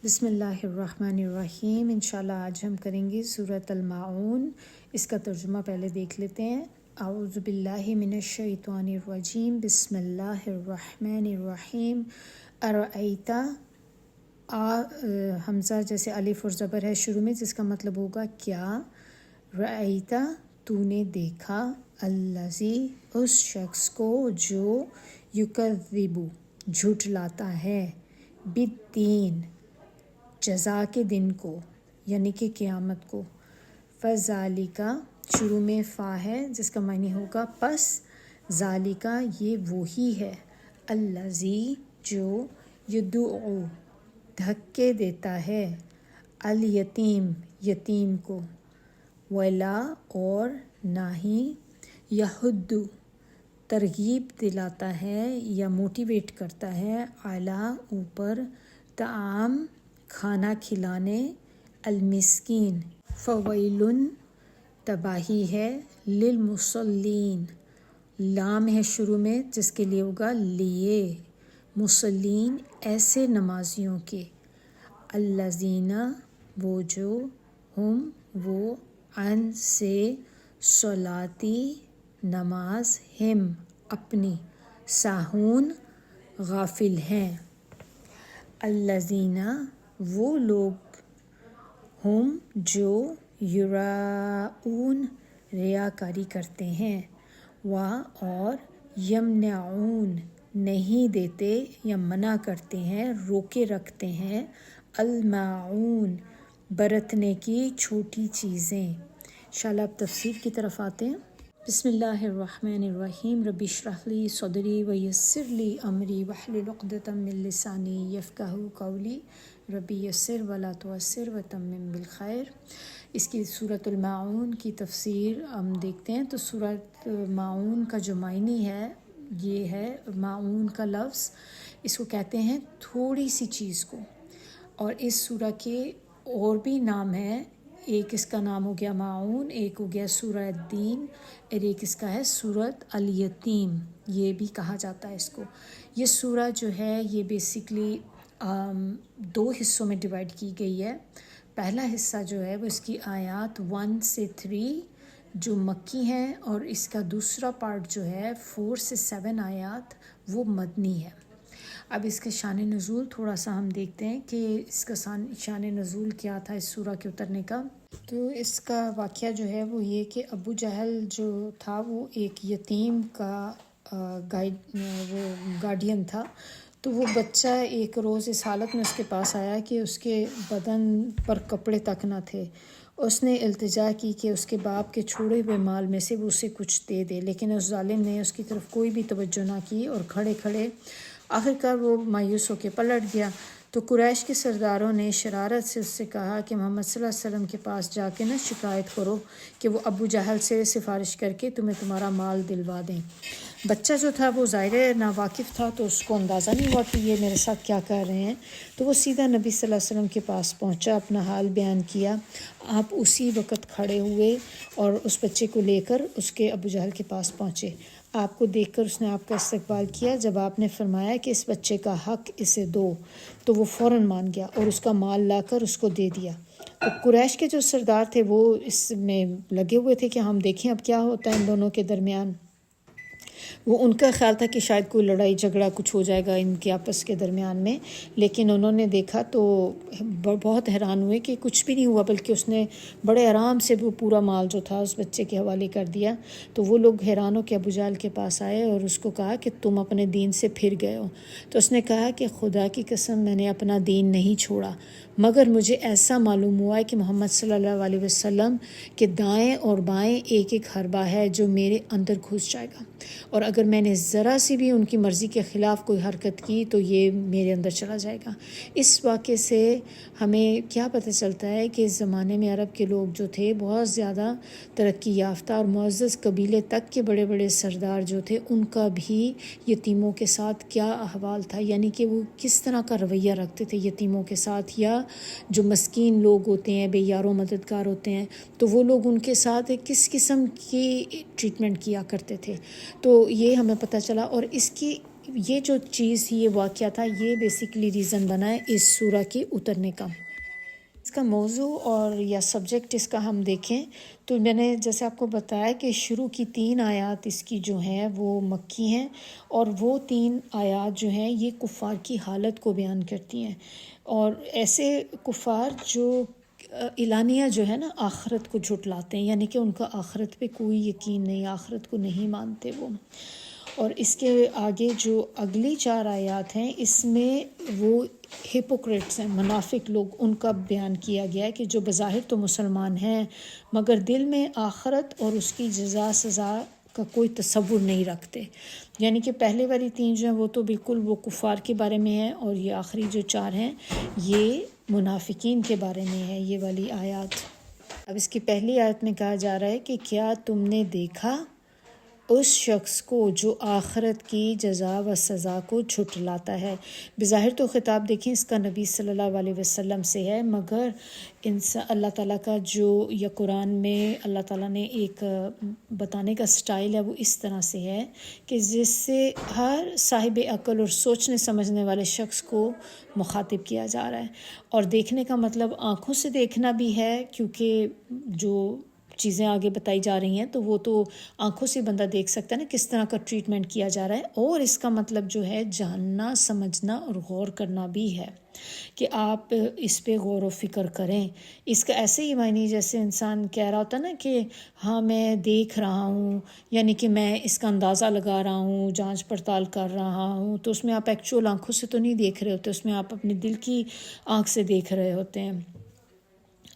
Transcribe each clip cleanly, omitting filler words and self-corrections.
بسم اللہ الرحمن الرحیم۔ انشاءاللہ آج ہم کریں گے سورۃ الماعون۔ اس کا ترجمہ پہلے دیکھ لیتے ہیں۔ اعوذ باللہ من الشیطان الرجیم، بسم اللہ الرحمن الرحیم۔ ارأیت، حمزہ جیسے الف اور زبر ہے شروع میں، جس کا مطلب ہوگا کیا۔ رأیت، تو نے دیکھا، الذی، اس شخص کو جو یکذب، جھٹلاتا ہے، بالدین، جزا کے دن کو یعنی کہ قیامت کو۔ فذالک، شروع میں فا ہے جس کا معنی ہوگا پس، ذالک یہ وہی ہے، الذی جو، یدعو دھکے دیتا ہے، الیتیم یتیم کو، ولا اور نہ ہی، یحد ترغیب دلاتا ہے یا موٹیویٹ کرتا ہے، اعلی اوپر، طعام کھانا کھلانے، المسکین فویل تباہی ہے، للمصلین لام ہے شروع میں جس کے لیے ہوگا لیے، مصلین ایسے نمازیوں کے، الذین وہ جو، ہم وہ، عن سے، صلاتی نماز، ہم اپنی، ساہون غافل ہیں، الذین وہ لوگ، ہم جو، یراؤن ریاکاری کرتے ہیں، اور یمنعون نہیں دیتے یا منع کرتے ہیں، روکے رکھتے ہیں، الماعون برتنے کی چھوٹی چیزیں۔ انشاءاللہ اب تفسیر کی طرف آتے ہیں۔ بسم اللہ الرحمن الرحیم، رب اشرح لی صدری ویسر لی امری واحلل عقدۃ من لسانی یفقہوا قولی، رب یسر ولا تعسر وتمم بالخیر۔ اس کی سورۃ الماعون کی تفسیر ہم دیکھتے ہیں تو سورۃ ماعون کا جو معنی ہے یہ ہے، ماعون کا لفظ اس کو کہتے ہیں تھوڑی سی چیز کو، اور اس سورہ کے اور بھی نام ہیں، ایک اس کا نام ہو گیا ماعون، ایک ہو گیا سورہ الدین، اور ایک اس کا ہے سورۃ الیتیم، یہ بھی کہا جاتا ہے اس کو۔ یہ سورہ جو ہے یہ بیسکلی دو حصوں میں ڈیوائڈ کی گئی ہے۔ پہلا حصہ جو ہے وہ اس کی آیات 1 سے 3 جو مکی ہیں، اور اس کا دوسرا پارٹ جو ہے 4 سے 7 آیات وہ مدنی ہے۔ اب اس کے شان نزول تھوڑا سا ہم دیکھتے ہیں کہ اس کا شان نزول کیا تھا اس سورہ کے اترنے کا۔ تو اس کا واقعہ جو ہے وہ یہ کہ ابو جہل جو تھا وہ ایک یتیم کا گارڈین تھا، تو وہ بچہ ایک روز اس حالت میں اس کے پاس آیا کہ اس کے بدن پر کپڑے تک نہ تھے۔ اس نے التجا کی کہ اس کے باپ کے چھوڑے ہوئے مال میں سے وہ اسے کچھ دے دے، لیکن اس ظالم نے اس کی طرف کوئی بھی توجہ نہ کی، اور کھڑے کھڑے آخرکار وہ مایوس ہو کے پلٹ گیا۔ تو قریش کے سرداروں نے شرارت سے اس سے کہا کہ محمد صلی اللہ علیہ وسلم کے پاس جا کے نہ شکایت کرو کہ وہ ابو جہل سے سفارش کر کے تمہیں تمہارا مال دلوا دیں۔ بچہ جو تھا وہ ظاہر نا واقف تھا، تو اس کو اندازہ نہیں ہوا کہ یہ میرے ساتھ کیا کر رہے ہیں، تو وہ سیدھا نبی صلی اللہ علیہ وسلم کے پاس پہنچا، اپنا حال بیان کیا۔ آپ اسی وقت کھڑے ہوئے اور اس بچے کو لے کر اس کے ابو جہل کے پاس پہنچے۔ آپ کو دیکھ کر اس نے آپ کا استقبال کیا۔ جب آپ نے فرمایا کہ اس بچے کا حق اسے دو، تو وہ فوراً مان گیا اور اس کا مال لا کر اس کو دے دیا۔ تو قریش کے جو سردار تھے وہ اس میں لگے ہوئے تھے کہ ہم دیکھیں اب کیا ہوتا ہے ان دونوں کے درمیان۔ وہ ان کا خیال تھا کہ شاید کوئی لڑائی جھگڑا کچھ ہو جائے گا ان کے آپس کے درمیان میں، لیکن انہوں نے دیکھا تو بہت حیران ہوئے کہ کچھ بھی نہیں ہوا، بلکہ اس نے بڑے آرام سے وہ پورا مال جو تھا اس بچے کے حوالے کر دیا۔ تو وہ لوگ حیران ہو کے ابو جہل کے پاس آئے اور اس کو کہا کہ تم اپنے دین سے پھر گئے ہو۔ تو اس نے کہا کہ خدا کی قسم میں نے اپنا دین نہیں چھوڑا، مگر مجھے ایسا معلوم ہوا ہے کہ محمد صلی اللہ علیہ وسلم کے دائیں اور بائیں ایک ایک حربہ ہے جو میرے اندر گھس جائے گا، اور اگر میں نے ذرا سی بھی ان کی مرضی کے خلاف کوئی حرکت کی تو یہ میرے اندر چلا جائے گا۔ اس واقعے سے ہمیں کیا پتہ چلتا ہے کہ اس زمانے میں عرب کے لوگ جو تھے بہت زیادہ ترقی یافتہ اور معزز قبیلے تک کے بڑے بڑے سردار جو تھے ان کا بھی یتیموں کے ساتھ کیا احوال تھا، یعنی کہ وہ کس طرح کا رویہ رکھتے تھے یتیموں کے ساتھ، یا جو مسکین لوگ ہوتے ہیں، بے یار و مددگار ہوتے ہیں، تو وہ لوگ ان کے ساتھ کس قسم کی ٹریٹمنٹ کیا کرتے تھے۔ تو یہ ہمیں پتہ چلا، اور اس کی یہ جو چیز تھی، یہ واقعہ تھا، یہ بیسیکلی ریزن بنا ہے اس سورہ کے اترنے کا۔ اس کا موضوع اور یا سبجیکٹ اس کا ہم دیکھیں تو میں نے جیسے آپ کو بتایا کہ شروع کی 3 آیات اس کی جو ہیں وہ مکی ہیں، اور وہ 3 آیات جو ہیں یہ کفار کی حالت کو بیان کرتی ہیں، اور ایسے کفار جو اعلانیہ جو ہے نا آخرت کو جھٹلاتے ہیں، یعنی کہ ان کا آخرت پہ کوئی یقین نہیں، آخرت کو نہیں مانتے وہ۔ اور اس کے آگے جو اگلی 4 آیات ہیں اس میں وہ ہپوکریٹس ہیں، منافق لوگ، ان کا بیان کیا گیا ہے کہ جو بظاہر تو مسلمان ہیں مگر دل میں آخرت اور اس کی جزا سزا کا کوئی تصور نہیں رکھتے۔ یعنی کہ پہلے والی 3 جو ہیں وہ تو بالکل وہ کفار کے بارے میں ہیں، اور یہ آخری جو 4 ہیں یہ منافقین کے بارے میں ہے یہ والی آیات۔ اب اس کی پہلی آیت میں کہا جا رہا ہے کہ کیا تم نے دیکھا اس شخص کو جو آخرت کی جزا و سزا کو جھٹلاتا ہے۔ بظاہر تو خطاب دیکھیں اس کا نبی صلی اللہ علیہ وسلم سے ہے، مگر اللہ تعالیٰ کا جو یا قرآن میں اللہ تعالیٰ نے ایک بتانے کا سٹائل ہے وہ اس طرح سے ہے کہ جس سے ہر صاحب عقل اور سوچنے سمجھنے والے شخص کو مخاطب کیا جا رہا ہے۔ اور دیکھنے کا مطلب آنکھوں سے دیکھنا بھی ہے، کیونکہ جو چیزیں آگے بتائی جا رہی ہیں تو وہ تو آنکھوں سے بندہ دیکھ سکتا ہے نا کس طرح کا ٹریٹمنٹ کیا جا رہا ہے، اور اس کا مطلب جو ہے جاننا سمجھنا اور غور کرنا بھی ہے کہ آپ اس پہ غور و فکر کریں۔ اس کا ایسے ہی معنی جیسے انسان کہہ رہا ہوتا نا کہ ہاں میں دیکھ رہا ہوں، یعنی کہ میں اس کا اندازہ لگا رہا ہوں، جانچ پڑتال کر رہا ہوں، تو اس میں آپ ایکچوئل آنکھوں سے تو نہیں دیکھ رہے ہوتے، اس میں آپ اپنے دل کی آنکھ سے دیکھ رہے ہوتے ہیں۔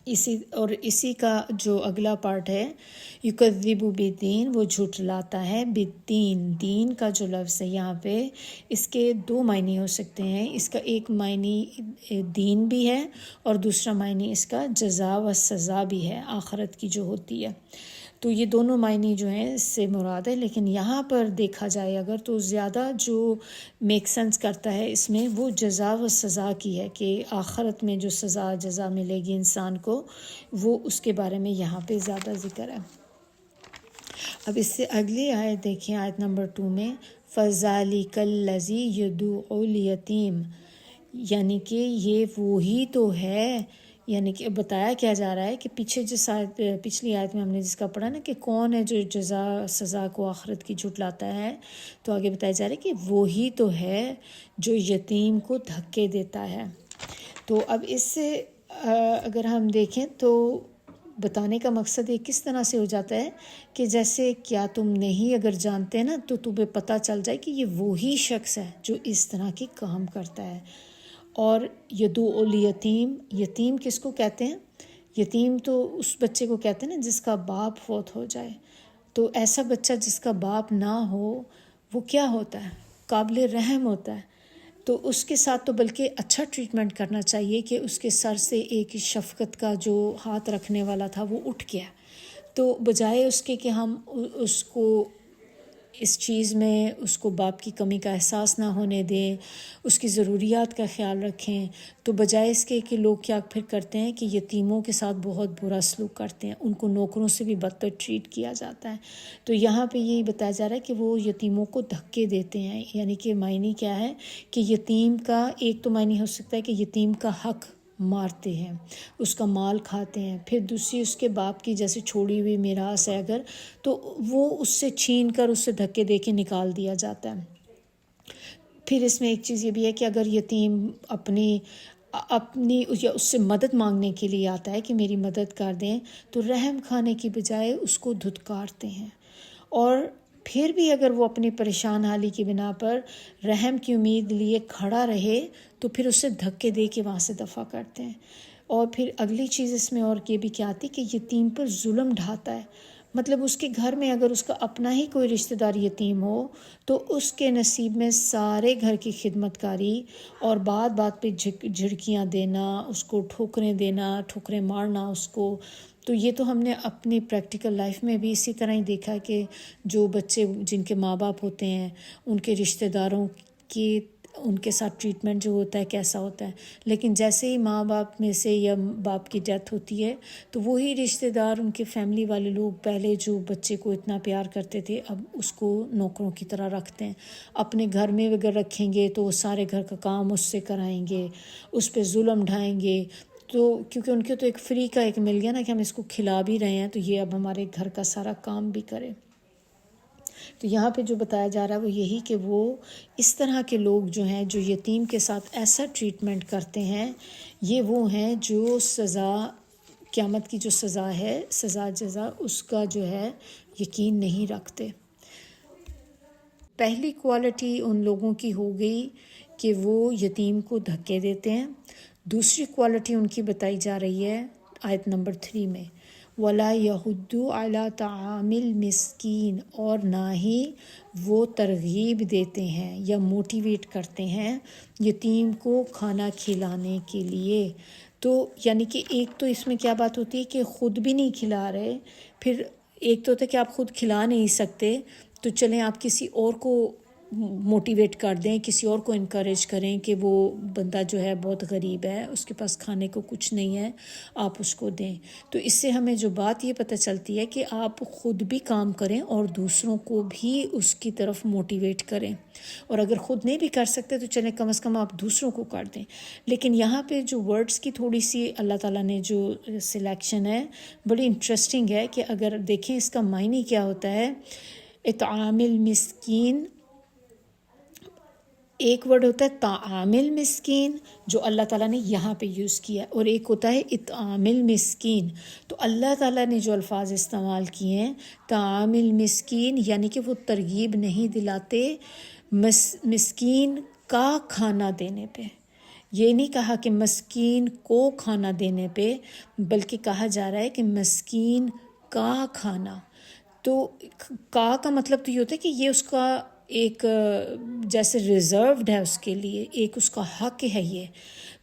اسی کا جو اگلا پارٹ ہے یکذب بالدین، وہ جھٹلاتا ہے بالدین، دین کا جو لفظ ہے یہاں پہ اس کے 2 معنی ہو سکتے ہیں۔ اس کا ایک معنی دین بھی ہے اور دوسرا معنی اس کا جزا و سزا بھی ہے، آخرت کی جو ہوتی ہے۔ تو یہ دونوں معنی جو ہیں اس سے مراد ہے، لیکن یہاں پر دیکھا جائے اگر تو زیادہ جو میک سینس کرتا ہے اس میں وہ جزا و سزا کی ہے کہ آخرت میں جو سزا جزا ملے گی انسان کو، وہ اس کے بارے میں یہاں پہ زیادہ ذکر ہے۔ اب اس سے اگلی آیت دیکھیں، آیت نمبر 2 میں فَذَلِكَ الَّذِي يَدُعُّ الْيَتِيمَ، یعنی کہ یہ وہی تو ہے، یعنی کہ بتایا کیا جا رہا ہے کہ پچھلی آیت میں ہم نے جس کا پڑھا نا کہ کون ہے جو جزا سزا کو آخرت کی جھٹلاتا ہے، تو آگے بتایا جا رہا ہے کہ وہی تو ہے جو یتیم کو دھکے دیتا ہے۔ تو اب اس سے اگر ہم دیکھیں تو بتانے کا مقصد یہ کس طرح سے ہو جاتا ہے کہ جیسے کیا تم نہیں اگر جانتے نا تو تمہیں پتہ چل جائے کہ یہ وہی شخص ہے جو اس طرح کے کام کرتا ہے۔ اور یدعو الیتیم، یتیم کس کو کہتے ہیں؟ یتیم تو اس بچے کو کہتے ہیں نا جس کا باپ فوت ہو جائے۔ تو ایسا بچہ جس کا باپ نہ ہو وہ کیا ہوتا ہے؟ قابل رحم ہوتا ہے۔ تو اس کے ساتھ تو بلکہ اچھا ٹریٹمنٹ کرنا چاہیے کہ اس کے سر سے ایک شفقت کا جو ہاتھ رکھنے والا تھا وہ اٹھ گیا، تو بجائے اس کے کہ ہم اس کو اس چیز میں اس کو باپ کی کمی کا احساس نہ ہونے دیں، اس کی ضروریات کا خیال رکھیں، تو بجائے اس کے کہ لوگ کیا پھر کرتے ہیں کہ یتیموں کے ساتھ بہت برا سلوک کرتے ہیں، ان کو نوکروں سے بھی بدتر ٹریٹ کیا جاتا ہے۔ تو یہاں پہ یہی بتایا جا رہا ہے کہ وہ یتیموں کو دھکے دیتے ہیں، یعنی کہ معنی کیا ہے کہ یتیم کا ایک تو معنی ہو سکتا ہے کہ یتیم کا حق مارتے ہیں، اس کا مال کھاتے ہیں، پھر دوسری اس کے باپ کی جیسے چھوڑی ہوئی میراث ہے اگر، تو وہ اس سے چھین کر اس سے دھکے دے کے نکال دیا جاتا ہے۔ پھر اس میں ایک چیز یہ بھی ہے کہ اگر یتیم اپنی یا اس سے مدد مانگنے کے لیے آتا ہے کہ میری مدد کر دیں، تو رحم کھانے کی بجائے اس کو دھتکارتے ہیں، اور پھر بھی اگر وہ اپنی پریشان حالی کی بنا پر رحم کی امید لیے کھڑا رہے تو پھر اسے دھکے دے کے وہاں سے دفع کرتے ہیں۔ اور پھر اگلی چیز اس میں اور یہ بھی کیا آتی کہ یتیم پر ظلم ڈھاتا ہے، مطلب اس کے گھر میں اگر اس کا اپنا ہی کوئی رشتہ دار یتیم ہو تو اس کے نصیب میں سارے گھر کی خدمت کاری اور بات بات پہ جھڑکیاں دینا، اس کو ٹھوکریں دینا، ٹھوکریں مارنا اس کو۔ تو یہ تو ہم نے اپنی پریکٹیکل لائف میں بھی اسی طرح ہی دیکھا کہ جو بچے جن کے ماں باپ ہوتے ہیں ان کے رشتہ داروں کی ان کے ساتھ ٹریٹمنٹ جو ہوتا ہے کیسا ہوتا ہے. لیکن جیسے ہی ماں باپ میں سے یا باپ کی ڈیتھ ہوتی ہے تو وہی رشتہ دار، ان کے فیملی والے لوگ پہلے جو بچے کو اتنا پیار کرتے تھے اب اس کو نوکروں کی طرح رکھتے ہیں. اپنے گھر میں اگر رکھیں گے تو وہ سارے گھر کا کام اس سے کرائیں گے، اس پہ ظلم ڈھائیں گے. تو کیونکہ ان کے تو ایک فری کا ایک مل گیا نا کہ ہم اس کو کھلا بھی رہے ہیں تو یہ اب ہمارے گھر کا سارا کام بھی کرے. تو یہاں پہ جو بتایا جا رہا ہے وہ یہی کہ وہ اس طرح کے لوگ جو ہیں جو یتیم کے ساتھ ایسا ٹریٹمنٹ کرتے ہیں، یہ وہ ہیں جو سزا، قیامت کی جو سزا ہے، سزا جزا، اس کا جو ہے یقین نہیں رکھتے. پہلی کوالٹی ان لوگوں کی ہو گئی کہ وہ یتیم کو دھکے دیتے ہیں. دوسری کوالٹی ان کی بتائی جا رہی ہے آیت نمبر 3 میں، وَلَا يَحُضُّ عَلَىٰ طَعَامِ الْمِسْكِينِ، اور نہ ہی وہ ترغیب دیتے ہیں یا موٹیویٹ کرتے ہیں یتیم کو کھانا کھلانے کے لیے. تو یعنی کہ ایک تو اس میں کیا بات ہوتی ہے کہ خود بھی نہیں کھلا رہے، پھر ایک تو ہوتا ہے کہ آپ خود کھلا نہیں سکتے تو چلیں آپ کسی اور کو موٹیویٹ کر دیں، کسی اور کو انکریج کریں کہ وہ بندہ جو ہے بہت غریب ہے، اس کے پاس کھانے کو کچھ نہیں ہے، آپ اس کو دیں. تو اس سے ہمیں جو بات یہ پتہ چلتی ہے کہ آپ خود بھی کام کریں اور دوسروں کو بھی اس کی طرف موٹیویٹ کریں، اور اگر خود نہیں بھی کر سکتے تو چلیں کم از کم آپ دوسروں کو کر دیں. لیکن یہاں پہ جو ورڈز کی تھوڑی سی اللہ تعالیٰ نے جو سلیکشن ہے بڑی انٹرسٹنگ ہے کہ اگر دیکھیں اس کا معنی کیا ہوتا ہے. اطعام المسکین، ایک ورڈ ہوتا ہے طعام المسکین جو اللہ تعالیٰ نے یہاں پہ یوز کیا، اور ایک ہوتا ہے اطعام المسکین. تو اللہ تعالیٰ نے جو الفاظ استعمال کیے ہیں طعام المسکین، یعنی کہ وہ ترغیب نہیں دلاتے مسکین کا کھانا دینے پہ. یہ نہیں کہا کہ مسکین کو کھانا دینے پہ، بلکہ کہا جا رہا ہے کہ مسکین کا کھانا. تو کا مطلب تو یہ ہوتا ہے کہ یہ اس کا ایک جیسے ریزروڈ ہے، اس کے لیے ایک اس کا حق ہے یہ.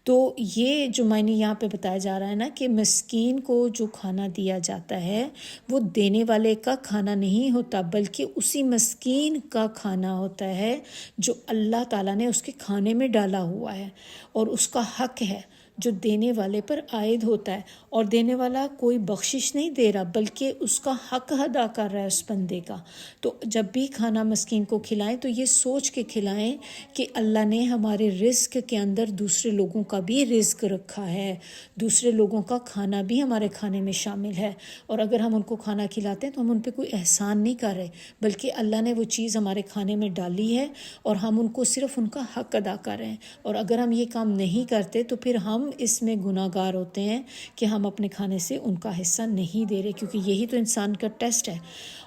تو یہ جو معنی یہاں پہ بتایا جا رہا ہے نا کہ مسکین کو جو کھانا دیا جاتا ہے وہ دینے والے کا کھانا نہیں ہوتا، بلکہ اسی مسکین کا کھانا ہوتا ہے جو اللہ تعالیٰ نے اس کے کھانے میں ڈالا ہوا ہے، اور اس کا حق ہے جو دینے والے پر عائد ہوتا ہے. اور دینے والا کوئی بخشش نہیں دے رہا بلکہ اس کا حق ادا کر رہا ہے اس بندے کا. تو جب بھی کھانا مسکین کو کھلائیں تو یہ سوچ کے کھلائیں کہ اللہ نے ہمارے رزق کے اندر دوسرے لوگوں کا بھی رزق رکھا ہے، دوسرے لوگوں کا کھانا بھی ہمارے کھانے میں شامل ہے. اور اگر ہم ان کو کھانا کھلاتے ہیں تو ہم ان پہ کوئی احسان نہیں کر رہے، بلکہ اللہ نے وہ چیز ہمارے کھانے میں ڈالی ہے اور ہم ان کو صرف ان کا حق ادا کر رہے ہیں. اور اگر ہم یہ کام نہیں کرتے تو پھر ہم اس میں گناہ گار ہوتے ہیں کہ ہم اپنے کھانے سے ان کا حصہ نہیں دے رہے، کیونکہ یہی تو انسان کا ٹیسٹ ہے.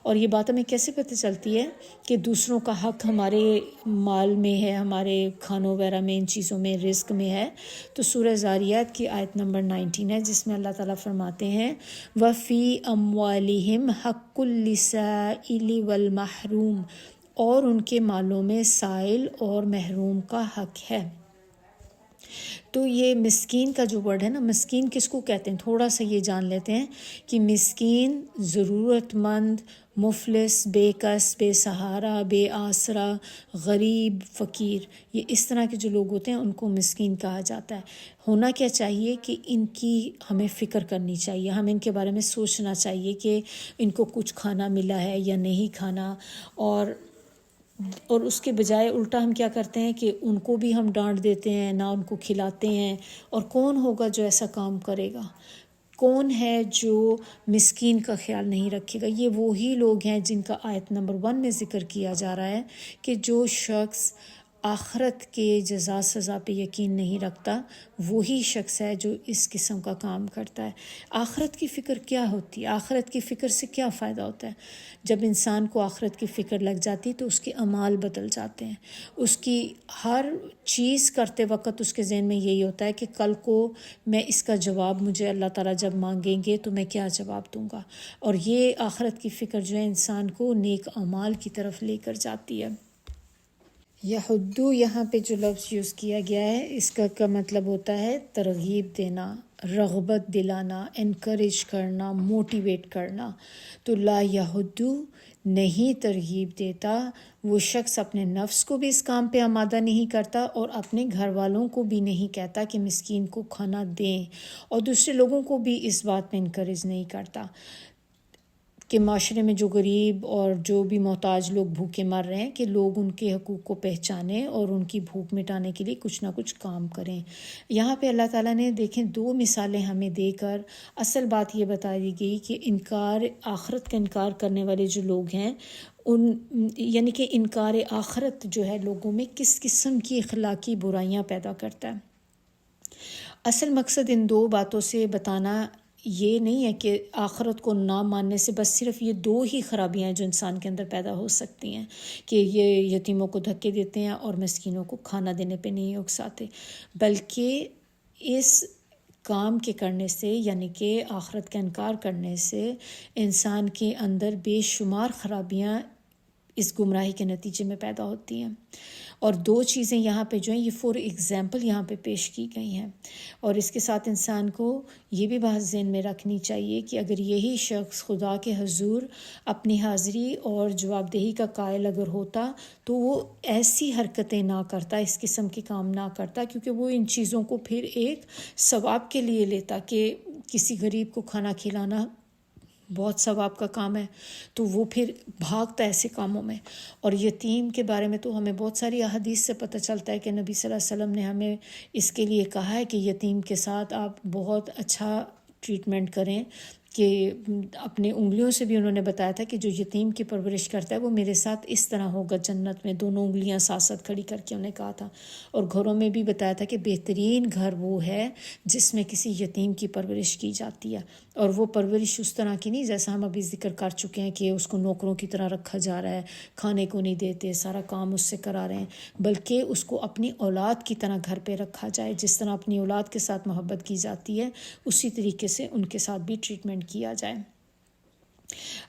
اور یہ بات ہمیں کیسے پتہ چلتی ہے کہ دوسروں کا حق ہمارے مال میں ہے، ہمارے کھانوں وغیرہ میں، ان چیزوں میں، رزق میں ہے. تو سورہ زاریات کی آیت نمبر 19 ہے جس میں اللہ تعالیٰ فرماتے ہیں وَفِي أَمْوَالِهِمْ حَقٌّ لِلسَّائِلِ وَالْمَحْرُومِ، اور ان کے مالوں میں سائل اور محروم کا حق ہے. تو یہ مسکین کا جو ورڈ ہے نا، مسکین کس کو کہتے ہیں تھوڑا سا یہ جان لیتے ہیں کہ مسکین ضرورت مند، مفلس، بے کس، بے سہارا، بے آسرا، غریب، فقیر، یہ اس طرح کے جو لوگ ہوتے ہیں ان کو مسکین کہا جاتا ہے. ہونا کیا چاہیے کہ ان کی ہمیں فکر کرنی چاہیے، ہمیں ان کے بارے میں سوچنا چاہیے کہ ان کو کچھ کھانا ملا ہے یا نہیں کھانا. اور اس کے بجائے الٹا ہم کیا کرتے ہیں کہ ان کو بھی ہم ڈانٹ دیتے ہیں، نہ ان کو کھلاتے ہیں. اور کون ہوگا جو ایسا کام کرے گا؟ کون ہے جو مسکین کا خیال نہیں رکھے گا؟ یہ وہی لوگ ہیں جن کا آیت نمبر 1 میں ذکر کیا جا رہا ہے کہ جو شخص آخرت کے جزا سزا پہ یقین نہیں رکھتا وہی شخص ہے جو اس قسم کا کام کرتا ہے. آخرت کی فکر کیا ہوتی ہے؟ آخرت کی فکر سے کیا فائدہ ہوتا ہے؟ جب انسان کو آخرت کی فکر لگ جاتی تو اس کے اعمال بدل جاتے ہیں. اس کی ہر چیز کرتے وقت اس کے ذہن میں یہی ہوتا ہے کہ کل کو میں اس کا جواب مجھے اللہ تعالیٰ جب مانگیں گے تو میں کیا جواب دوں گا. اور یہ آخرت کی فکر جو ہے انسان کو نیک اعمال کی طرف لے کر جاتی ہے. یحدو یہاں پہ جو لفظ یوز کیا گیا ہے اس کا مطلب ہوتا ہے ترغیب دینا، رغبت دلانا، انکریج کرنا، موٹیویٹ کرنا. تو لا یہدو نہیں ترغیب دیتا، وہ شخص اپنے نفس کو بھی اس کام پہ آمادہ نہیں کرتا اور اپنے گھر والوں کو بھی نہیں کہتا کہ مسکین کو کھانا دیں، اور دوسرے لوگوں کو بھی اس بات میں انکریج نہیں کرتا کہ معاشرے میں جو غریب اور جو بھی محتاج لوگ بھوکے مر رہے ہیں کہ لوگ ان کے حقوق کو پہچانیں اور ان کی بھوک مٹانے کے لیے کچھ نہ کچھ کام کریں. یہاں پہ اللہ تعالیٰ نے دیکھیں 2 مثالیں ہمیں دے کر اصل بات یہ بتا دی گئی کہ آخرت کا انکار کرنے والے جو لوگ ہیں یعنی کہ انکار آخرت جو ہے لوگوں میں کس قسم کی اخلاقی برائیاں پیدا کرتا ہے. اصل مقصد ان 2 باتوں سے بتانا یہ نہیں ہے کہ آخرت کو نہ ماننے سے بس صرف یہ 2 ہی خرابیاں ہیں جو انسان کے اندر پیدا ہو سکتی ہیں کہ یہ یتیموں کو دھکے دیتے ہیں اور مسکینوں کو کھانا دینے پہ نہیں اکساتے، بلکہ اس کام کے کرنے سے یعنی کہ آخرت کا انکار کرنے سے انسان کے اندر بے شمار خرابیاں اس گمراہی کے نتیجے میں پیدا ہوتی ہیں. اور 2 چیزیں یہاں پہ جو ہیں یہ فور ایگزامپل یہاں پہ پیش کی گئی ہیں، اور اس کے ساتھ انسان کو یہ بھی بات ذہن میں رکھنی چاہیے کہ اگر یہی شخص خدا کے حضور اپنی حاضری اور جواب دہی کا قائل اگر ہوتا تو وہ ایسی حرکتیں نہ کرتا، اس قسم کے کام نہ کرتا، کیونکہ وہ ان چیزوں کو پھر ایک ثواب کے لیے لیتا کہ کسی غریب کو کھانا کھلانا بہت ثواب کا کام ہے، تو وہ پھر بھاگتا ایسے کاموں میں. اور یتیم کے بارے میں تو ہمیں بہت ساری احادیث سے پتہ چلتا ہے کہ نبی صلی اللہ علیہ وسلم نے ہمیں اس کے لیے کہا ہے کہ یتیم کے ساتھ آپ بہت اچھا ٹریٹمنٹ کریں، کہ اپنے انگلیوں سے بھی انہوں نے بتایا تھا کہ جو یتیم کی پرورش کرتا ہے وہ میرے ساتھ اس طرح ہوگا جنت میں، 2 انگلیاں ساتھ ساتھ کھڑی کر کے انہوں نے کہا تھا. اور گھروں میں بھی بتایا تھا کہ بہترین گھر وہ ہے جس میں کسی یتیم کی پرورش کی جاتی ہے، اور وہ پرورش اس طرح کی نہیں جیسا ہم ابھی ذکر کر چکے ہیں کہ اس کو نوکروں کی طرح رکھا جا رہا ہے، کھانے کو نہیں دیتے، سارا کام اس سے کرا رہے ہیں، بلکہ اس کو اپنی اولاد کی طرح گھر پہ رکھا جائے. جس طرح اپنی اولاد کے ساتھ محبت کی جاتی ہے اسی طریقے سے ان کے ساتھ بھی ٹریٹمنٹ کیا جائے.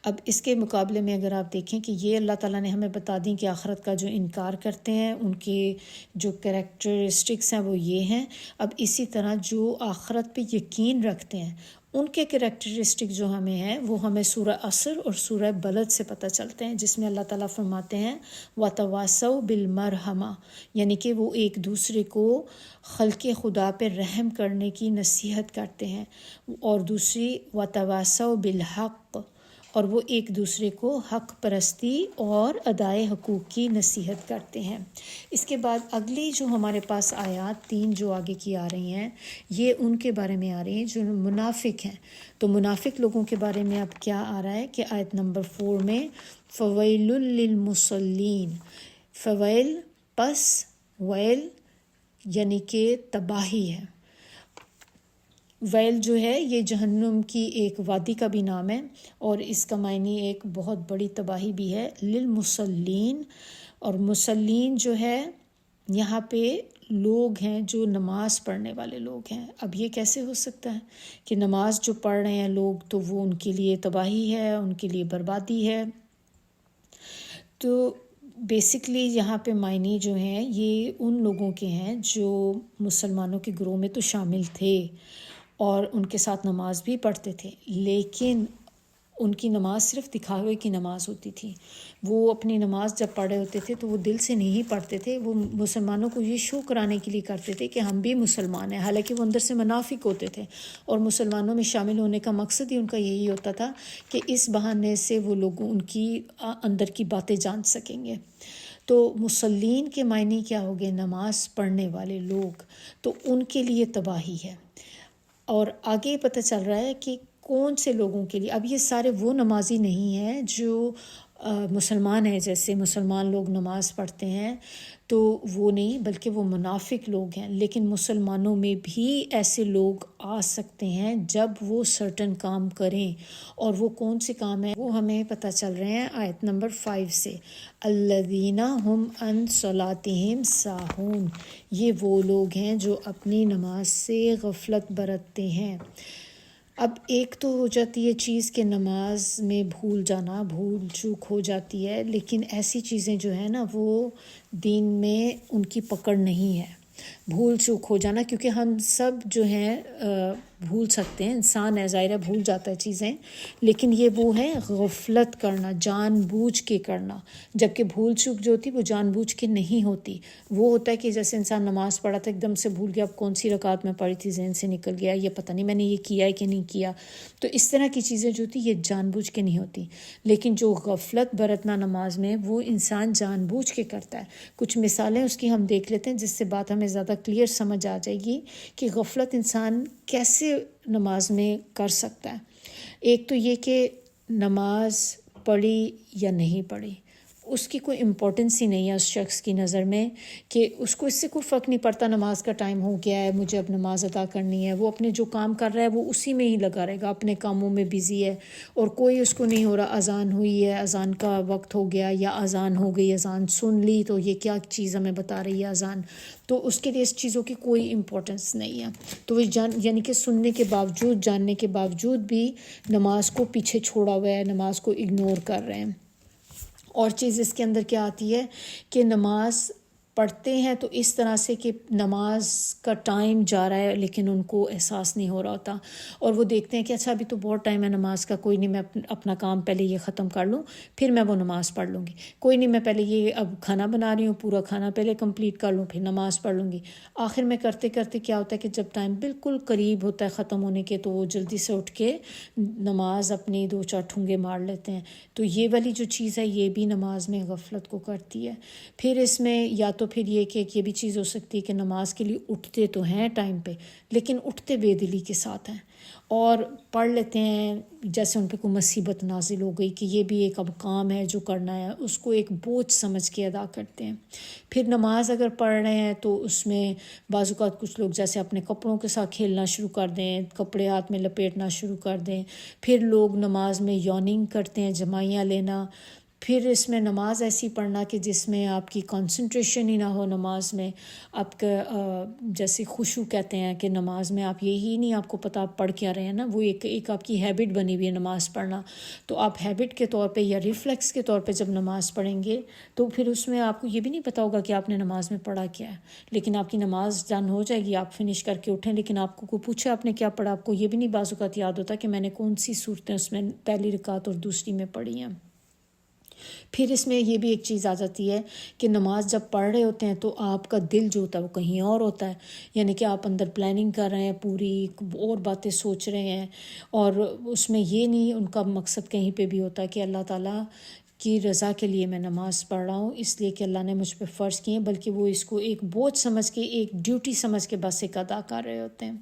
اب اس کے مقابلے میں اگر آپ دیکھیں کہ یہ اللہ تعالیٰ نے ہمیں بتا دیں کہ آخرت کا جو انکار کرتے ہیں ان کے جو کریکٹرسٹکس ہیں وہ یہ ہیں. اب اسی طرح جو آخرت پہ یقین رکھتے ہیں ان کے کریکٹرسٹک جو ہمیں ہیں وہ ہمیں سورہ عصر اور سورہ بلد سے پتہ چلتے ہیں، جس میں اللہ تعالیٰ فرماتے ہیں وَتَوَاسَوْا بِالْمَرْحَمَةِ، یعنی کہ وہ ایک دوسرے کو خلق خدا پہ رحم کرنے کی نصیحت کرتے ہیں، اور دوسری وَتَوَاسَوْا بِالْحَقِّ، اور وہ ایک دوسرے کو حق پرستی اور ادائے حقوق کی نصیحت کرتے ہیں. اس کے بعد اگلی جو ہمارے پاس آیات 3 جو آگے کی آ رہی ہیں یہ ان کے بارے میں آ رہی ہیں جو منافق ہیں. تو منافق لوگوں کے بارے میں اب کیا آ رہا ہے کہ آیت نمبر 4 میں فویل للمصلین، فویل پس ویل یعنی کہ تباہی ہے. ویل جو ہے یہ جہنم کی ایک وادی کا بھی نام ہے اور اس کا معنی ایک بہت بڑی تباہی بھی ہے. للمصلین، اور مصلین جو ہے یہاں پہ لوگ ہیں جو نماز پڑھنے والے لوگ ہیں. اب یہ کیسے ہو سکتا ہے کہ نماز جو پڑھ رہے ہیں لوگ تو وہ ان کے لیے تباہی ہے، ان کے لیے بربادی ہے. تو بیسکلی یہاں پہ معنی جو ہیں یہ ان لوگوں کے ہیں جو مسلمانوں کے گروہ میں تو شامل تھے اور ان کے ساتھ نماز بھی پڑھتے تھے، لیکن ان کی نماز صرف دکھاوے کی نماز ہوتی تھی. وہ اپنی نماز جب پڑھ رہے ہوتے تھے تو وہ دل سے نہیں پڑھتے تھے، وہ مسلمانوں کو یہ شو کرانے کے لیے کرتے تھے کہ ہم بھی مسلمان ہیں، حالانکہ وہ اندر سے منافق ہوتے تھے. اور مسلمانوں میں شامل ہونے کا مقصد ہی ان کا یہی ہوتا تھا کہ اس بہانے سے وہ لوگ ان کی اندر کی باتیں جان سکیں گے. تو مصلین کے معنی کیا ہو گئے؟ نماز پڑھنے والے لوگ. تو ان کے لیے تباہی ہے. اور آگے پتہ چل رہا ہے کہ کون سے لوگوں کے لیے. اب یہ سارے وہ نمازی نہیں ہیں جو مسلمان ہیں، جیسے مسلمان لوگ نماز پڑھتے ہیں تو وہ نہیں، بلکہ وہ منافق لوگ ہیں. لیکن مسلمانوں میں بھی ایسے لوگ آ سکتے ہیں جب وہ سرٹن کام کریں، اور وہ کون سے کام ہیں وہ ہمیں پتہ چل رہے ہیں آیت نمبر 5 سے. الذین ہم عن صلاتہم ساہون، یہ وہ لوگ ہیں جو اپنی نماز سے غفلت برتتے ہیں. اب ایک تو ہو جاتی ہے چیز کہ نماز میں بھول جانا، بھول چوک ہو جاتی ہے، لیکن ایسی چیزیں جو ہیں نا وہ دین میں ان کی پکڑ نہیں ہے. بھول چوک ہو جانا، کیونکہ ہم سب جو ہیں بھول سکتے ہیں، انسان ہے ظاہر ہے بھول جاتا ہے چیزیں، لیکن یہ وہ ہے غفلت کرنا، جان بوجھ کے کرنا، جبکہ بھول چوک جو ہوتی وہ جان بوجھ کے نہیں ہوتی، وہ ہوتا ہے کہ جیسے انسان نماز پڑھا تھا ایک دم سے بھول گیا، اب کون سی رکعت میں پڑھی تھی ذہن سے نکل گیا، یہ پتہ نہیں میں نے یہ کیا ہے کہ نہیں کیا، تو اس طرح کی چیزیں جو ہوتی یہ جان بوجھ کے نہیں ہوتی، لیکن جو غفلت برتنا نماز میں وہ انسان جان بوجھ کے کرتا ہے۔ کچھ مثالیں اس کی ہم دیکھ لیتے ہیں جس سے بات ہمیں زیادہ کلیئر سمجھ آ جائے گی کہ غفلت انسان کیسے نماز میں کر سکتا ہے۔ ایک تو یہ کہ نماز پڑھی یا نہیں پڑھی اس کی کوئی امپورٹنس ہی نہیں ہے اس شخص کی نظر میں، کہ اس کو اس سے کوئی فرق نہیں پڑتا نماز کا ٹائم ہو گیا ہے مجھے اب نماز ادا کرنی ہے، وہ اپنے جو کام کر رہا ہے وہ اسی میں ہی لگا رہے گا، اپنے کاموں میں بزی ہے، اور کوئی اس کو نہیں ہو رہا اذان ہوئی ہے، اذان کا وقت ہو گیا یا اذان ہو گئی، اذان سن لی تو یہ کیا چیز ہمیں بتا رہی ہے اذان، تو اس کے لیے اس چیزوں کی کوئی امپورٹنس نہیں ہے، تو وہ یعنی کہ سننے کے باوجود جاننے کے باوجود بھی نماز کو پیچھے چھوڑا ہوا ہے، نماز کو اگنور کر رہے ہیں۔ اور چیز اس کے اندر کیا آتی ہے کہ نماز پڑھتے ہیں تو اس طرح سے کہ نماز کا ٹائم جا رہا ہے لیکن ان کو احساس نہیں ہو رہا ہوتا، اور وہ دیکھتے ہیں کہ اچھا ابھی تو بہت ٹائم ہے نماز کا، کوئی نہیں میں اپنا کام پہلے یہ ختم کر لوں پھر میں وہ نماز پڑھ لوں گی، کوئی نہیں میں پہلے یہ اب کھانا بنا رہی ہوں پورا کھانا پہلے کمپلیٹ کر لوں پھر نماز پڑھ لوں گی، آخر میں کرتے کرتے کیا ہوتا ہے کہ جب ٹائم بالکل قریب ہوتا ہے ختم ہونے کے تو وہ جلدی سے اٹھ کے نماز اپنی 2-4 ٹھونگے مار لیتے ہیں، تو یہ والی جو چیز ہے یہ بھی نماز میں غفلت کو کرتی ہے۔ پھر اس میں یا تو پھر یہ کہ یہ بھی چیز ہو سکتی ہے کہ نماز کے لیے اٹھتے تو ہیں ٹائم پہ لیکن اٹھتے بے دلی کے ساتھ ہیں، اور پڑھ لیتے ہیں جیسے ان پہ کوئی مصیبت نازل ہو گئی کہ یہ بھی ایک اب کام ہے جو کرنا ہے، اس کو ایک بوجھ سمجھ کے ادا کرتے ہیں۔ پھر نماز اگر پڑھ رہے ہیں تو اس میں بعض اوقات کچھ لوگ جیسے اپنے کپڑوں کے ساتھ کھیلنا شروع کر دیں، کپڑے ہاتھ میں لپیٹنا شروع کر دیں، پھر لوگ نماز میں یوننگ کرتے ہیں، جمائیاں لینا، پھر اس میں نماز ایسی پڑھنا کہ جس میں آپ کی کنسنٹریشن ہی نہ ہو، نماز میں آپ کا جیسے خشوع کہتے ہیں کہ نماز میں آپ یہی نہیں آپ کو پتہ آپ پڑھ کیا رہے ہیں نا، وہ ایک آپ کی ہیبٹ بنی ہوئی ہے نماز پڑھنا، تو آپ ہیبٹ کے طور پہ یا ریفلیکس کے طور پہ جب نماز پڑھیں گے تو پھر اس میں آپ کو یہ بھی نہیں پتہ ہوگا کہ آپ نے نماز میں پڑھا کیا ہے، لیکن آپ کی نماز ڈن ہو جائے گی، آپ فنش کر کے اٹھیں، لیکن آپ کو کوئی پوچھے آپ نے کیا پڑھا، آپ کو یہ بھی نہیں بعض اوقات یاد ہوتا کہ میں نے کون سی صورتیں اس میں پہلی رکعت اور دوسری میں پڑھی ہیں۔ پھر اس میں یہ بھی ایک چیز آ جاتی ہے کہ نماز جب پڑھ رہے ہوتے ہیں تو آپ کا دل جو ہوتا ہے وہ کہیں اور ہوتا ہے، یعنی کہ آپ اندر پلاننگ کر رہے ہیں، پوری اور باتیں سوچ رہے ہیں، اور اس میں یہ نہیں ان کا مقصد کہیں پہ بھی ہوتا ہے کہ اللہ تعالیٰ کی رضا کے لیے میں نماز پڑھ رہا ہوں اس لیے کہ اللہ نے مجھ پہ فرض کیے ہیں، بلکہ وہ اس کو ایک بوجھ سمجھ کے ایک ڈیوٹی سمجھ کے بس ایک ادا کر رہے ہوتے ہیں۔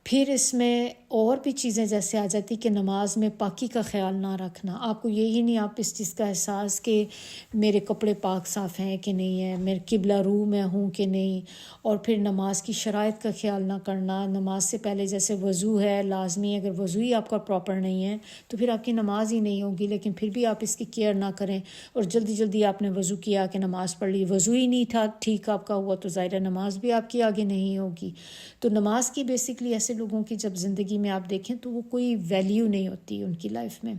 پھر اس میں اور بھی چیزیں جیسے آ جاتی کہ نماز میں پاکی کا خیال نہ رکھنا، آپ کو یہی نہیں آپ اس چیز کا احساس کہ میرے کپڑے پاک صاف ہیں کہ نہیں ہیں، میرے قبلہ رو میں ہوں کہ نہیں، اور پھر نماز کی شرائط کا خیال نہ کرنا، نماز سے پہلے جیسے وضو ہے لازمی، اگر وضو ہی آپ کا پراپر نہیں ہے تو پھر آپ کی نماز ہی نہیں ہوگی، لیکن پھر بھی آپ اس کی کیئر نہ کریں اور جلدی جلدی آپ نے وضو کیا کہ نماز پڑھ لی، وضو ہی نہیں تھا ٹھیک آپ کا ہوا تو ظاہر نماز بھی آپ کی آگے نہیں ہوگی۔ تو نماز کی بیسکلی ایسے لوگوں کی جب زندگی میں آپ دیکھیں تو وہ کوئی ویلیو نہیں ہوتی ان کی لائف میں۔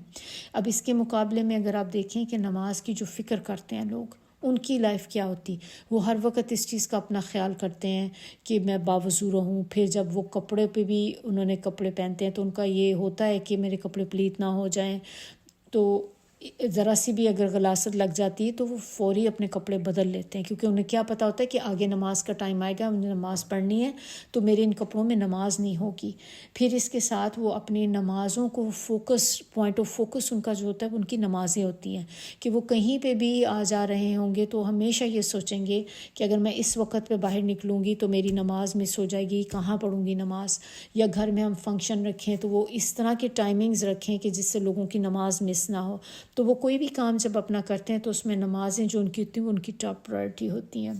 اب اس کے مقابلے میں اگر آپ دیکھیں کہ نماز کی جو فکر کرتے ہیں لوگ، ان کی لائف کیا ہوتی، وہ ہر وقت اس چیز کا اپنا خیال کرتے ہیں کہ میں باوضو رہوں، پھر جب وہ کپڑے پہ بھی انہوں نے کپڑے پہنتے ہیں تو ان کا یہ ہوتا ہے کہ میرے کپڑے پلیت نہ ہو جائیں، تو ذرا سی بھی اگر غلاظت لگ جاتی ہے تو وہ فوری اپنے کپڑے بدل لیتے ہیں، کیونکہ انہیں کیا پتہ ہوتا ہے کہ آگے نماز کا ٹائم آئے گا، مجھے نماز پڑھنی ہے تو میرے ان کپڑوں میں نماز نہیں ہوگی۔ پھر اس کے ساتھ وہ اپنی نمازوں کو پوائنٹ آف فوکس ان کا جو ہوتا ہے ان کی نمازیں ہوتی ہیں کہ وہ کہیں پہ بھی آ جا رہے ہوں گے تو ہمیشہ یہ سوچیں گے کہ اگر میں اس وقت پہ باہر نکلوں گی تو میری نماز مس ہو جائے گی، کہاں پڑھوں گی نماز، یا گھر میں ہم فنکشن رکھیں تو وہ اس طرح کے ٹائمنگز رکھیں کہ جس سے لوگوں کی نماز مس نہ ہو، تو وہ کوئی بھی کام جب اپنا کرتے ہیں تو اس میں نمازیں جو ان کی ہوتی ہیں وہ ان کی ٹاپ پرائرٹی ہوتی ہیں۔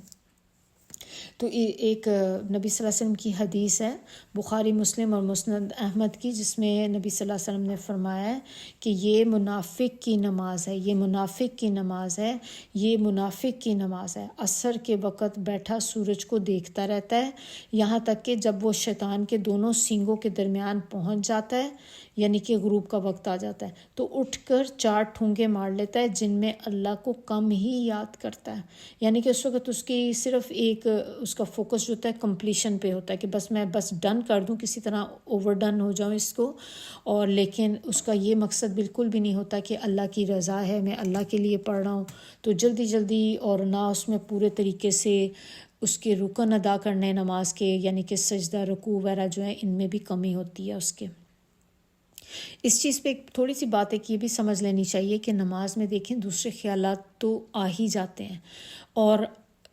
تو ایک نبی صلی اللہ علیہ وسلم کی حدیث ہے بخاری مسلم اور مسند احمد کی، جس میں نبی صلی اللہ علیہ وسلم نے فرمایا ہے کہ یہ منافق کی نماز ہے، یہ منافق کی نماز ہے، یہ منافق کی نماز ہے، عصر کے وقت بیٹھا سورج کو دیکھتا رہتا ہے یہاں تک کہ جب وہ شیطان کے دونوں سینگوں کے درمیان پہنچ جاتا ہے، یعنی کہ غروب کا وقت آ جاتا ہے، تو اٹھ کر 4 ٹھونگے مار لیتا ہے جن میں اللہ کو کم ہی یاد کرتا ہے، یعنی کہ اس وقت اس کی صرف ایک اس کا فوکس جو ہوتا ہے کمپلیشن پہ ہوتا ہے کہ بس میں ڈن کر دوں، کسی طرح اوور ڈن ہو جاؤں اس کو، اور لیکن اس کا یہ مقصد بالکل بھی نہیں ہوتا کہ اللہ کی رضا ہے، میں اللہ کے لیے پڑھ رہا ہوں تو جلدی جلدی، اور نہ اس میں پورے طریقے سے اس کے رکن ادا کرنے نماز کے، یعنی کہ سجدہ رکوع وغیرہ جو ہیں ان میں بھی کمی ہوتی ہے اس کے۔ اس چیز پہ ایک تھوڑی سی بات ہے کہ یہ بھی سمجھ لینی چاہیے کہ نماز میں دیکھیں دوسرے خیالات تو آ ہی جاتے ہیں، اور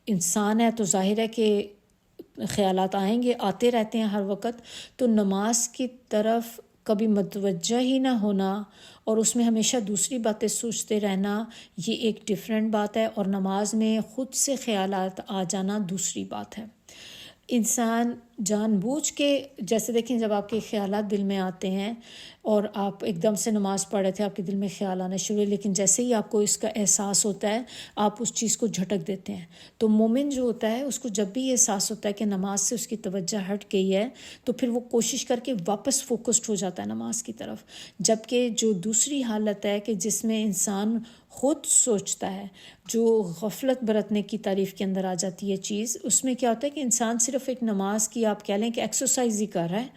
انسان ہے تو ظاہر ہے کہ خیالات آئیں گے، آتے رہتے ہیں ہر وقت، تو نماز کی طرف کبھی متوجہ ہی نہ ہونا اور اس میں ہمیشہ دوسری باتیں سوچتے رہنا، یہ ایک ڈیفرنٹ بات ہے، اور نماز میں خود سے خیالات آ جانا دوسری بات ہے۔ انسان جان بوجھ کے، جیسے دیکھیں جب آپ کے خیالات دل میں آتے ہیں اور آپ ایک دم سے نماز پڑھ رہے تھے، آپ کے دل میں خیال آنا شروع ہوئے، لیکن جیسے ہی آپ کو اس کا احساس ہوتا ہے آپ اس چیز کو جھٹک دیتے ہیں۔ تو مومن جو ہوتا ہے اس کو جب بھی یہ احساس ہوتا ہے کہ نماز سے اس کی توجہ ہٹ گئی ہے تو پھر وہ کوشش کر کے واپس فوکسڈ ہو جاتا ہے نماز کی طرف۔ جبکہ جو دوسری حالت ہے کہ جس میں انسان خود سوچتا ہے، جو غفلت برتنے کی تعریف کے اندر آ جاتی ہے چیز، اس میں کیا ہوتا ہے کہ انسان صرف ایک نماز کی آپ کہہ لیں کہ ایکسرسائز ہی کر رہا ہے،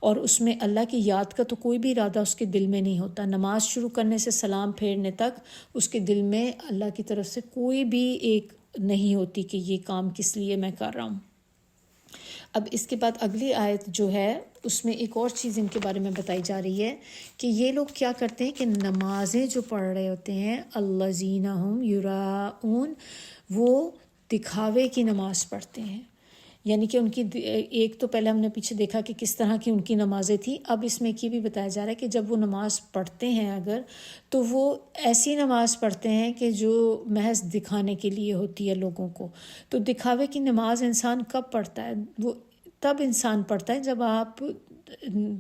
اور اس میں اللہ کی یاد کا تو کوئی بھی ارادہ اس کے دل میں نہیں ہوتا۔ نماز شروع کرنے سے سلام پھیرنے تک اس کے دل میں اللہ کی طرف سے کوئی بھی ایک نہیں ہوتی کہ یہ کام کس لیے میں کر رہا ہوں۔ اب اس کے بعد اگلی آیت جو ہے اس میں ایک اور چیز ان کے بارے میں بتائی جا رہی ہے کہ یہ لوگ کیا کرتے ہیں کہ نمازیں جو پڑھ رہے ہوتے ہیں، الذین ہم یراؤن، وہ دکھاوے کی نماز پڑھتے ہیں، یعنی کہ ان کی ایک تو پہلے ہم نے پیچھے دیکھا کہ کس طرح کی ان کی نمازیں تھیں، اب اس میں یہ بھی بتایا جا رہا ہے کہ جب وہ نماز پڑھتے ہیں اگر، تو وہ ایسی نماز پڑھتے ہیں کہ جو محض دکھانے کے لیے ہوتی ہے لوگوں کو۔ تو دکھاوے کی نماز انسان کب پڑھتا ہے؟ وہ تب انسان پڑھتا ہے جب آپ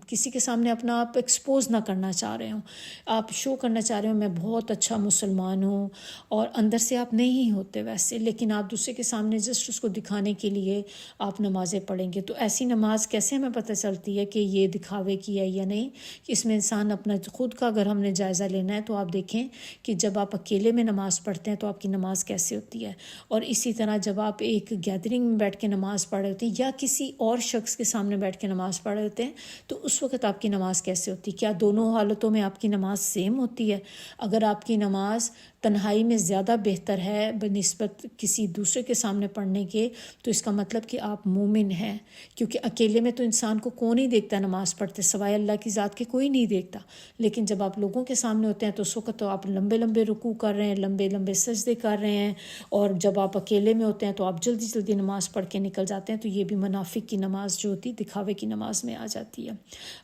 کسی کے سامنے اپنا آپ ایکسپوز نہ کرنا چاہ رہے ہوں، آپ شو کرنا چاہ رہے ہوں میں بہت اچھا مسلمان ہوں، اور اندر سے آپ نہیں ہوتے ویسے، لیکن آپ دوسرے کے سامنے جسٹ اس کو دکھانے کے لیے آپ نمازیں پڑھیں گے۔ تو ایسی نماز کیسے ہمیں پتہ چلتی ہے کہ یہ دکھاوے کی ہے یا نہیں؟ کہ اس میں انسان اپنا خود کا اگر ہم نے جائزہ لینا ہے تو آپ دیکھیں کہ جب آپ اکیلے میں نماز پڑھتے ہیں تو آپ کی نماز کیسے ہوتی ہے، اور اسی طرح جب آپ ایک گیدرنگ میں بیٹھ کے نماز پڑھ رہے ہوتے ہیں یا کسی اور شخص کے سامنے بیٹھ کے نماز پڑھ رہے ہوتے ہیں تو اس وقت آپ کی نماز کیسے ہوتی ہے؟ کیا دونوں حالتوں میں آپ کی نماز سیم ہوتی ہے؟ اگر آپ کی نماز تنہائی میں زیادہ بہتر ہے بنسبت کسی دوسرے کے سامنے پڑھنے کے، تو اس کا مطلب کہ آپ مومن ہیں، کیونکہ اکیلے میں تو انسان کو کون نہیں دیکھتا نماز پڑھتے سوائے اللہ کی ذات کے، کوئی نہیں دیکھتا، لیکن جب آپ لوگوں کے سامنے ہوتے ہیں تو اس وقت تو آپ لمبے لمبے رکوع کر رہے ہیں، لمبے لمبے سجدے کر رہے ہیں، اور جب آپ اکیلے میں ہوتے ہیں تو آپ جلدی جلدی نماز پڑھ کے نکل جاتے ہیں۔ تو یہ بھی منافق کی نماز جو ہوتی دکھاوے کی نماز میں آ جاتی ہے۔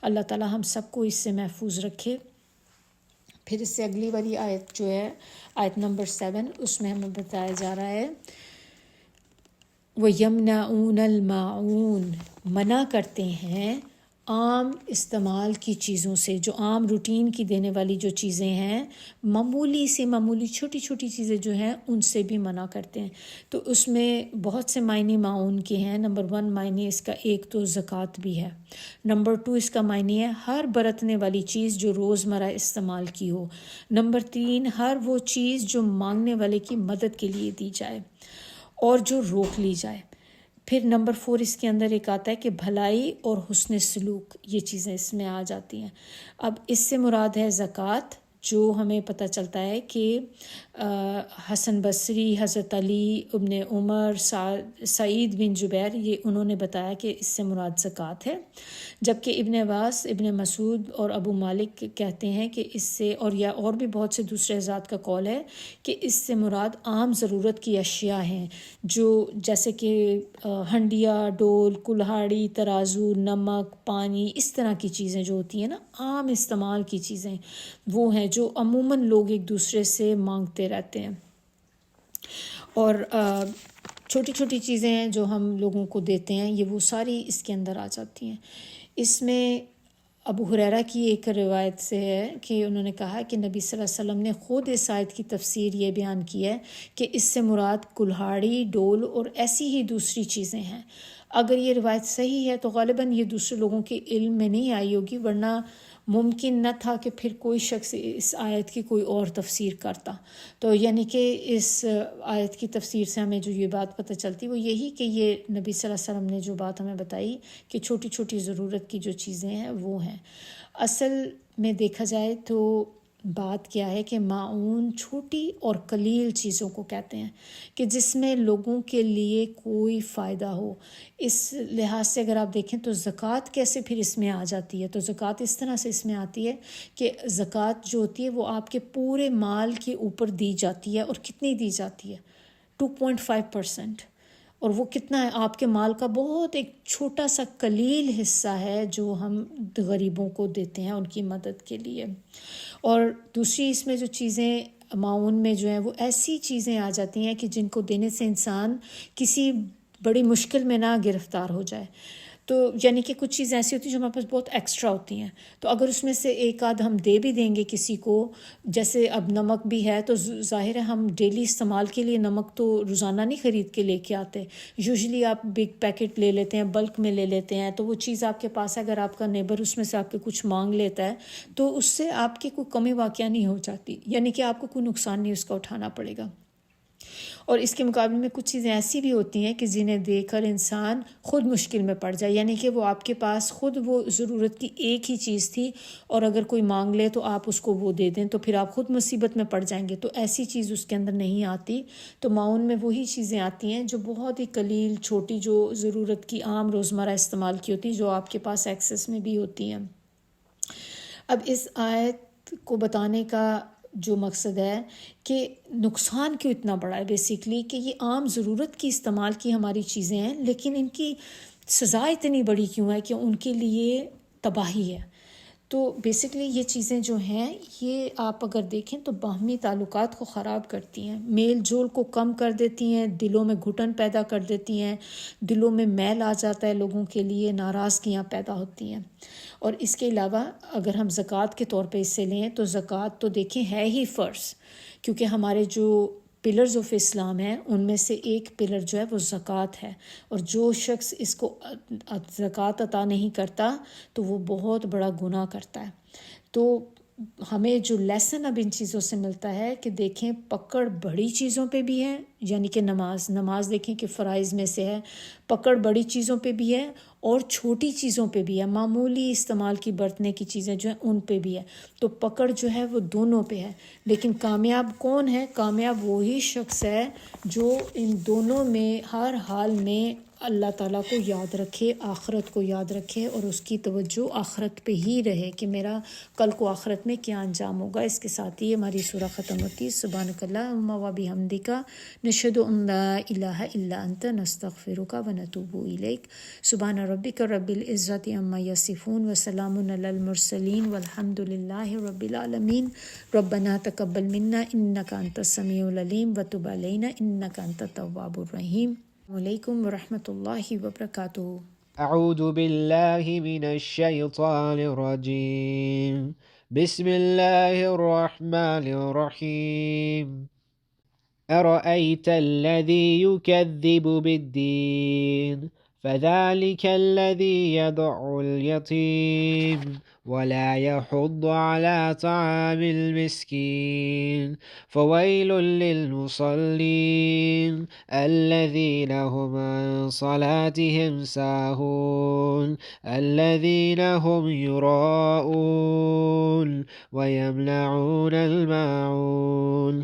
اللہ تعالی ہم سب کو اس سے محفوظ رکھے۔ پھر اس سے اگلی والی آیت جو ہے آیت نمبر 7، اس میں ہمیں بتایا جا رہا ہے وَيَمْنَعُونَ الْمَاعُونَ، منع کرتے ہیں عام استعمال کی چیزوں سے، جو عام روٹین کی دینے والی جو چیزیں ہیں، معمولی سے معمولی چھوٹی چھوٹی چیزیں جو ہیں ان سے بھی منع کرتے ہیں۔ تو اس میں بہت سے معنی معاون کے ہیں۔ نمبر 1 معنی اس کا ایک تو زکوٰۃ بھی ہے، نمبر 2 اس کا معنی ہے ہر برتنے والی چیز جو روزمرہ استعمال کی ہو، نمبر 3 ہر وہ چیز جو مانگنے والے کی مدد کے لیے دی جائے اور جو روک لی جائے۔ پھر نمبر 4 اس کے اندر ایک آتا ہے کہ بھلائی اور حسن سلوک، یہ چیزیں اس میں آ جاتی ہیں۔ اب اس سے مراد ہے زکوٰۃ، جو ہمیں پتہ چلتا ہے کہ حسن بصری، حضرت علی، ابن عمر، سعید بن جبیر، یہ انہوں نے بتایا کہ اس سے مراد زکوٰۃ ہے، جبکہ ابن عباس، ابن مسعود اور ابو مالک کہتے ہیں کہ اس سے، اور بھی بہت سے دوسرے حضرات کا قول ہے کہ اس سے مراد عام ضرورت کی اشیاء ہیں، جو جیسے کہ ہنڈیا، ڈول، کلہاڑی، ترازو، نمک، پانی، اس طرح کی چیزیں جو ہوتی ہیں نا، عام استعمال کی چیزیں، وہ ہیں جو عموماً لوگ ایک دوسرے سے مانگتے رہتے ہیں، اور چھوٹی چھوٹی چیزیں ہیں جو ہم لوگوں کو دیتے ہیں، یہ وہ ساری اس کے اندر آ جاتی ہیں۔ اس میں ابو ہریرہ کی ایک روایت سے ہے کہ انہوں نے کہا کہ نبی صلی اللہ علیہ وسلم نے خود اس آیت کی تفسیر یہ بیان کی ہے کہ اس سے مراد کلہاڑی، ڈول اور ایسی ہی دوسری چیزیں ہیں۔ اگر یہ روایت صحیح ہے تو غالباً یہ دوسرے لوگوں کے علم میں نہیں آئی ہوگی، ورنہ ممکن نہ تھا کہ پھر کوئی شخص اس آیت کی کوئی اور تفسیر کرتا۔ تو یعنی کہ اس آیت کی تفسیر سے ہمیں جو یہ بات پتہ چلتی وہ یہی کہ یہ نبی صلی اللہ علیہ وسلم نے جو بات ہمیں بتائی کہ چھوٹی چھوٹی ضرورت کی جو چیزیں ہیں وہ ہیں۔ اصل میں دیکھا جائے تو بات کیا ہے کہ معاون چھوٹی اور قلیل چیزوں کو کہتے ہیں کہ جس میں لوگوں کے لیے کوئی فائدہ ہو۔ اس لحاظ سے اگر آپ دیکھیں تو زکوٰۃ کیسے پھر اس میں آ جاتی ہے، تو زکوٰۃ اس طرح سے اس میں آتی ہے کہ زکوٰۃ جو ہوتی ہے وہ آپ کے پورے مال کے اوپر دی جاتی ہے، اور کتنی دی جاتی ہے؟ 2.5%۔ اور وہ کتنا ہے؟ آپ کے مال کا بہت ایک چھوٹا سا قلیل حصہ ہے جو ہم غریبوں کو دیتے ہیں ان کی مدد کے لیے۔ اور دوسری اس میں جو چیزیں معاون میں جو ہیں وہ ایسی چیزیں آ جاتی ہیں کہ جن کو دینے سے انسان کسی بڑی مشکل میں نہ گرفتار ہو جائے۔ تو یعنی کہ کچھ چیزیں ایسی ہوتی ہیں جو ہمارے پاس بہت ایکسٹرا ہوتی ہیں، تو اگر اس میں سے ایک آدھ ہم دے بھی دیں گے کسی کو، جیسے اب نمک بھی ہے تو ظاہر ہے ہم ڈیلی استعمال کے لیے نمک تو روزانہ نہیں خرید کے لے کے آتے، یوزلی آپ بگ پیکٹ لے لیتے ہیں، بلک میں لے لیتے ہیں، تو وہ چیز آپ کے پاس ہے، اگر آپ کا نیبر اس میں سے آپ کے کچھ مانگ لیتا ہے تو اس سے آپ کی کوئی کمی واقعہ نہیں ہو جاتی، یعنی کہ آپ کو کوئی نقصان نہیں اس کا اٹھانا پڑے گا۔ اور اس کے مقابلے میں کچھ چیزیں ایسی بھی ہوتی ہیں کہ جنہیں دے کر انسان خود مشکل میں پڑ جائے، یعنی کہ وہ آپ کے پاس خود وہ ضرورت کی ایک ہی چیز تھی اور اگر کوئی مانگ لے تو آپ اس کو وہ دے دیں تو پھر آپ خود مصیبت میں پڑ جائیں گے، تو ایسی چیز اس کے اندر نہیں آتی۔ تو معاون میں وہی چیزیں آتی ہیں جو بہت ہی قلیل چھوٹی، جو ضرورت کی عام روزمرہ استعمال کی ہوتی، جو آپ کے پاس ایکسیس میں بھی ہوتی ہیں۔ اب اس آیت کو بتانے کا جو مقصد ہے کہ نقصان کیوں اتنا بڑا ہے، بیسیکلی کہ یہ عام ضرورت کی استعمال کی ہماری چیزیں ہیں، لیکن ان کی سزا اتنی بڑی کیوں ہے کہ ان کے لیے تباہی ہے۔ تو بیسیکلی یہ چیزیں جو ہیں یہ آپ اگر دیکھیں تو باہمی تعلقات کو خراب کرتی ہیں، میل جول کو کم کر دیتی ہیں، دلوں میں گھٹن پیدا کر دیتی ہیں، دلوں میں میل آ جاتا ہے، لوگوں کے لیے ناراضگیاں پیدا ہوتی ہیں۔ اور اس کے علاوہ اگر ہم زکوٰۃ کے طور پہ اس سے لیں تو زکوٰۃ تو دیکھیں ہے ہی فرض، کیونکہ ہمارے جو پلرز آف اسلام ہیں ان میں سے ایک پلر جو ہے وہ زکوٰۃ ہے، اور جو شخص اس کو زکوٰۃ عطا نہیں کرتا تو وہ بہت بڑا گناہ کرتا ہے۔ تو ہمیں جو لیسن اب ان چیزوں سے ملتا ہے کہ دیکھیں پکڑ بڑی چیزوں پہ بھی ہے، یعنی کہ نماز دیکھیں کہ فرائض میں سے ہے، پکڑ بڑی چیزوں پہ بھی ہے اور چھوٹی چیزوں پہ بھی ہے، معمولی استعمال کی برتنے کی چیزیں جو ہیں ان پہ بھی ہے، تو پکڑ جو ہے وہ دونوں پہ ہے۔ لیکن کامیاب کون ہے؟ کامیاب وہی شخص ہے جو ان دونوں میں ہر حال میں اللہ تعالیٰ کو یاد رکھے، آخرت کو یاد رکھے اور اس کی توجہ آخرت پہ ہی رہے کہ میرا کل کو آخرت میں کیا انجام ہوگا۔ اس کے ساتھ ہی ہماری سورہ ختم ہوتی ہے۔ سبحانک اللہم و بحمدک نشہد ان لا الہ الا انت نستغفرک و نتوب الیک۔ سبحان ربک رب العزت عما یصفون وسلام علی المرسلین والحمد للہ رب العالمین۔ ربنا تقبل منا انک انت السمیع العلیم وتب علینا انک انت التواب الرحیم۔ السلام علیکم ورحمۃ اللہ وبرکاتہ۔ اعوذ باللہ من الشیطان الرجیم، بسم اللہ الرحمن الرحیم۔ أرأيت الذي يكذب بالدين فذلك الذي يدع اليتيم ولا يحض على طعام المسكين فويل للمصلين الذين هم عن صلاتهم ساهون الذين هم يراءون ويمنعون الماعون۔